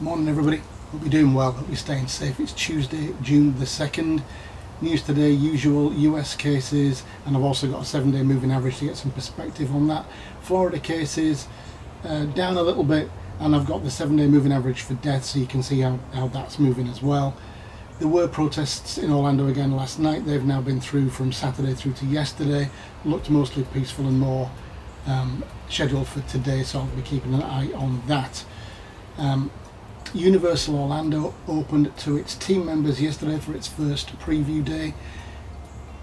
Morning everybody, hope you're doing well, hope you're staying safe. It's Tuesday, June the 2nd. News today, usual US cases, and I've also got a 7-day moving average to get some perspective on that. Florida cases down a little bit, and I've got the 7-day moving average for deaths so you can see how that's moving as well. There were protests in Orlando again last night. They've now been through from Saturday through to yesterday. Looked mostly peaceful and more scheduled for today, so I'll be keeping an eye on that. Universal Orlando opened to its team members yesterday for its first preview day.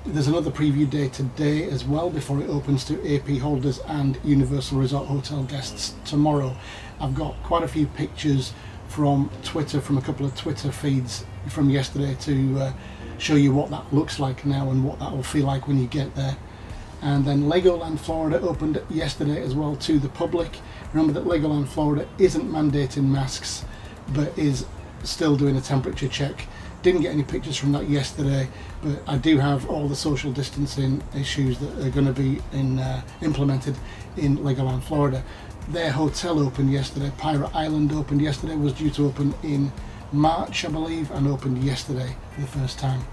There's another preview day today as well before it opens to AP holders and Universal Resort Hotel guests tomorrow. I've got quite a few pictures from Twitter, from a couple of Twitter feeds from yesterday to show you what that looks like now and what that will feel like when you get there. And then Legoland Florida opened yesterday as well to the public. Remember that Legoland Florida isn't mandating masks, but is still doing a temperature check. Didn't get any pictures from that yesterday, but I do have all the social distancing issues that are going to be implemented in Legoland Florida. Their hotel opened yesterday. Pirate Island opened yesterday, was due to open in March, I believe, and opened yesterday for the first time.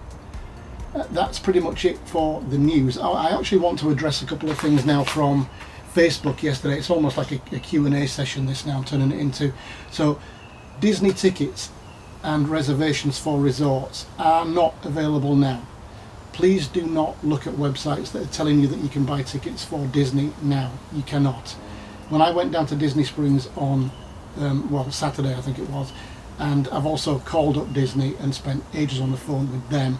That's pretty much it for the news. I actually want to address a couple of things now from Facebook yesterday. It's almost like a Q&A session this now I'm turning it into. So Disney tickets and reservations for resorts are not available now. Please do not look at websites that are telling you that you can buy tickets for Disney now. You cannot. When I went down to Disney Springs on Saturday I think it was, and I've also called up Disney and spent ages on the phone with them.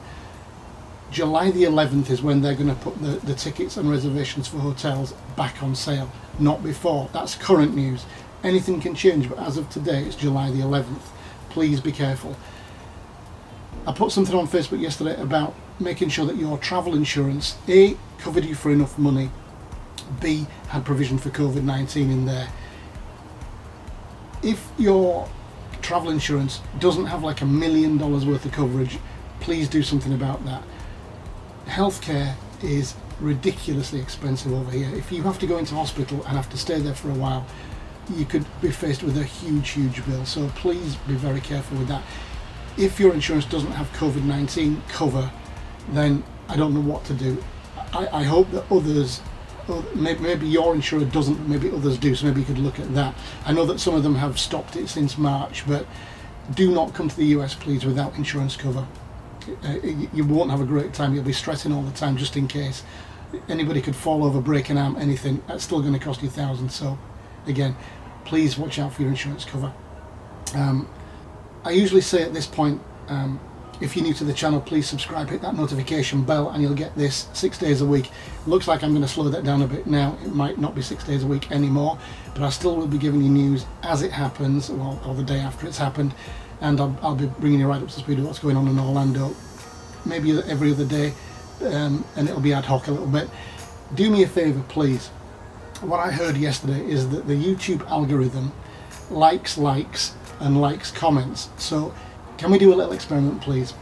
July the 11th is when they're going to put the tickets and reservations for hotels back on sale, not before. That's current news. Anything can change, but as of today it's July the 11th. Please be careful. I put something on Facebook yesterday about making sure that your travel insurance A, covered you for enough money, B, had provision for COVID-19 in there. If your travel insurance doesn't have like $1 million worth of coverage, please do something about that. Healthcare is ridiculously expensive over here. If you have to go into hospital and have to stay there for a while, you could be faced with a huge bill. So please be very careful with that. If your insurance doesn't have COVID-19 cover, then I don't know what to do. I hope that others, maybe your insurer doesn't, maybe others do, so maybe you could look at that. I know that some of them have stopped it since March, but do not come to the US, please, without insurance cover. You won't have a great time. You'll be stressing all the time just in case. Anybody could fall over, break an arm, anything. That's still going to cost you thousands. So again, please watch out for your insurance cover. I usually say at this point, if you're new to the channel, please subscribe, hit that notification bell, and you'll get this 6 days a week. Looks like I'm going to slow that down a bit now. It might not be 6 days a week anymore, but I still will be giving you news as it happens, or the day after it's happened, and I'll be bringing you right up to speed with what's going on in Orlando, maybe every other day, and it'll be ad hoc a little bit. Do me a favour, please. What I heard yesterday is that the YouTube algorithm likes and likes comments. So can we do a little experiment, please?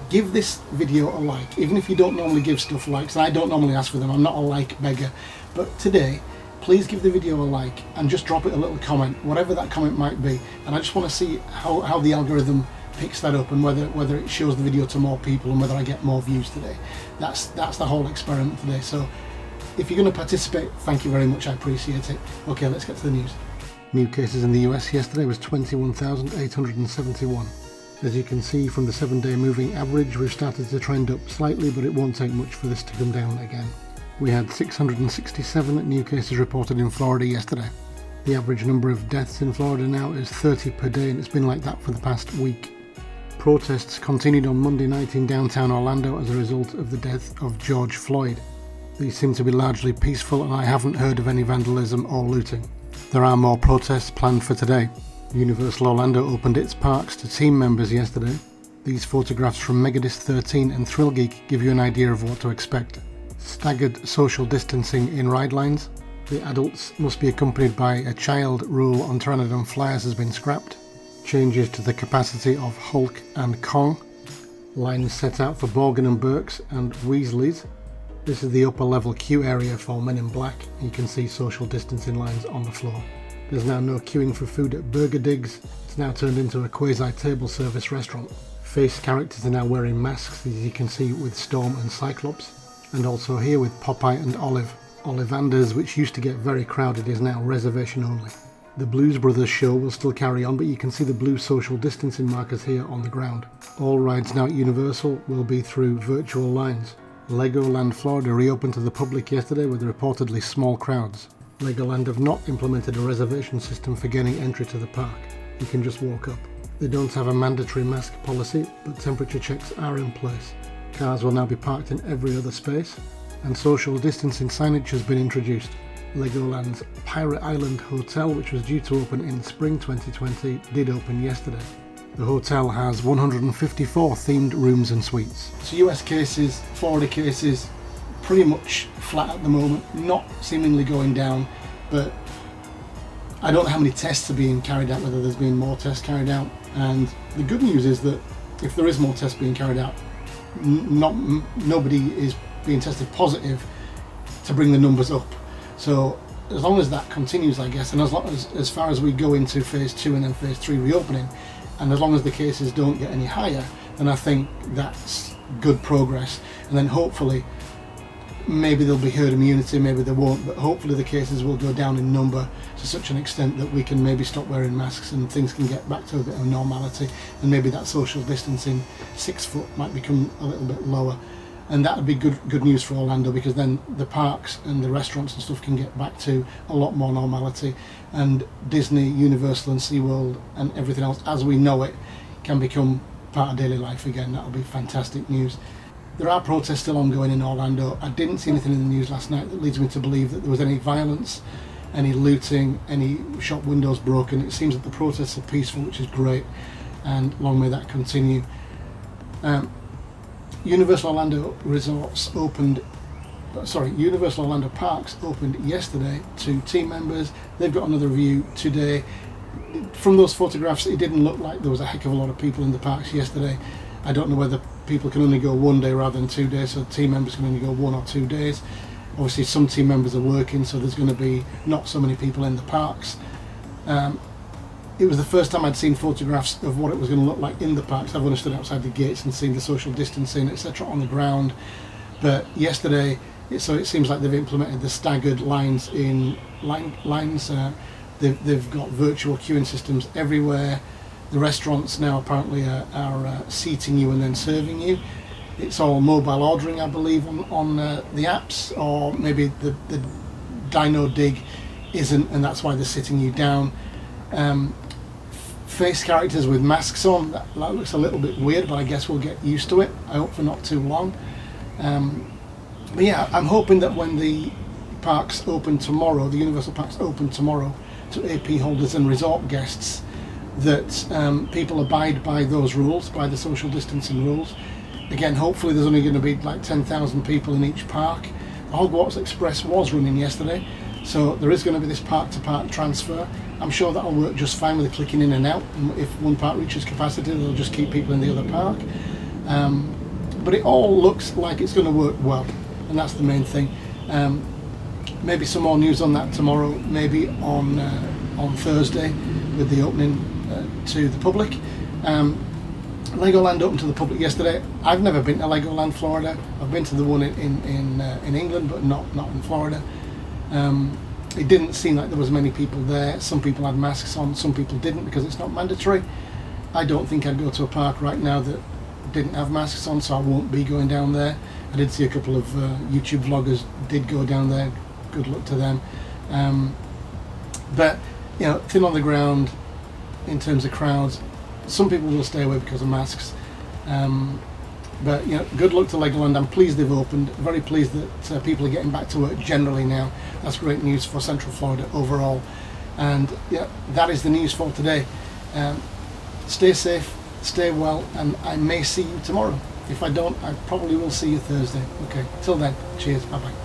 Give this video a like, even if you don't normally give stuff likes, and I don't normally ask for them. I'm not a like beggar, but today please give the video a like and just drop it a little comment, whatever that comment might be. And I just want to see how the algorithm picks that up, and whether it shows the video to more people and whether I get more views today. That's the whole experiment today. So if you're going to participate, thank you very much, I appreciate it. Okay, let's get to the news. New cases in the US yesterday was 21,871. As you can see from the 7-day moving average, we've started to trend up slightly, but it won't take much for this to come down again. We had 667 new cases reported in Florida yesterday. The average number of deaths in Florida now is 30 per day, and it's been like that for the past week. Protests continued on Monday night in downtown Orlando as a result of the death of George Floyd. These seem to be largely peaceful, and I haven't heard of any vandalism or looting. There are more protests planned for today. Universal Orlando opened its parks to team members yesterday. These photographs from Megadeth 13 and Thrill Geek give you an idea of what to expect. Staggered social distancing in ride lines. The adults must be accompanied by a child rule on Pteranodon flyers has been scrapped. Changes to the capacity of Hulk and Kong. Lines set out for Borgin and Burks and Weasleys. This is the upper level queue area for Men in Black. You can see social distancing lines on the floor. There's now no queuing for food at Burger Digs. It's now turned into a quasi-table service restaurant. Face characters are now wearing masks, as you can see with Storm and Cyclops, and also here with Popeye and Olive. Ollivanders, which used to get very crowded, is now reservation only. The Blues Brothers show will still carry on, but you can see the blue social distancing markers here on the ground. All rides now at Universal will be through virtual lines. Legoland Florida reopened to the public yesterday with reportedly small crowds. Legoland have not implemented a reservation system for gaining entry to the park. You can just walk up. They don't have a mandatory mask policy, but temperature checks are in place. Cars will now be parked in every other space, and social distancing signage has been introduced. Legoland's Pirate Island Hotel, which was due to open in spring 2020, did open yesterday. The hotel has 154 themed rooms and suites. So US cases, Florida cases, pretty much flat at the moment, not seemingly going down, but I don't know how many tests are being carried out, whether there's been more tests carried out. And the good news is that if there is more tests being carried out, nobody is being tested positive to bring the numbers up. So as long as that continues, I guess, and as far as we go into phase 2 and then phase 3 reopening, and as long as the cases don't get any higher, then I think that's good progress. And then hopefully maybe there'll be herd immunity, maybe there won't, but hopefully the cases will go down in number to such an extent that we can maybe stop wearing masks and things can get back to a bit of normality, and maybe that social distancing 6 foot might become a little bit lower. And that would be good news for Orlando, because then the parks and the restaurants and stuff can get back to a lot more normality, and Disney, Universal and SeaWorld and everything else as we know it can become part of daily life again. That would be fantastic news. There are protests still ongoing in Orlando. I didn't see anything in the news last night that leads me to believe that there was any violence, any looting, any shop windows broken. It seems that the protests are peaceful, which is great, and long may that continue. Universal Orlando Parks opened yesterday to team members. They've got another review today. From those photographs, it didn't look like there was a heck of a lot of people in the parks yesterday. I don't know whether people can only go 1 day rather than 2 days, so team members can only go 1 or 2 days. Obviously some team members are working, so there's going to be not so many people in the parks. It was the first time I'd seen photographs of what it was going to look like in the parks. I've only stood outside the gates and seen the social distancing, etc. on the ground. But yesterday, it seems like they've implemented the staggered lines in lines. They've got virtual queuing systems everywhere. The restaurants now apparently are seating you and then serving you. It's all mobile ordering, I believe, on the apps, or maybe the Dino Dig isn't, and that's why they're sitting you down. Face characters with masks on, that looks a little bit weird, but I guess we'll get used to it. I hope for not too long. But yeah, I'm hoping that when the parks open tomorrow, the Universal Parks open tomorrow to AP holders and resort guests, that people abide by those rules, by the social distancing rules. Again, hopefully there's only going to be like 10,000 people in each park. The Hogwarts Express was running yesterday, so there is going to be this park-to-park transfer. I'm sure that'll work just fine with the clicking in and out. And if one park reaches capacity, they'll just keep people in the other park. But it all looks like it's going to work well, and that's the main thing. Maybe some more news on that tomorrow, maybe on Thursday with the opening to the public. Legoland opened to the public yesterday. I've never been to Legoland Florida. I've been to the one in England, but not in Florida. It didn't seem like there was many people there. Some people had masks on, some people didn't, because it's not mandatory. I don't think I'd go to a park right now that didn't have masks on, so I won't be going down there. I did see a couple of YouTube vloggers did go down there. Good luck to them. But you know, thin on the ground in terms of crowds. Some people will stay away because of masks. But you know, good luck to Legoland. I'm pleased they've opened. Very pleased that people are getting back to work generally now. That's great news for Central Florida overall. And yeah, that is the news for today. Stay safe, stay well, and I may see you tomorrow. If I don't, I probably will see you Thursday. Okay, till then, cheers, bye bye.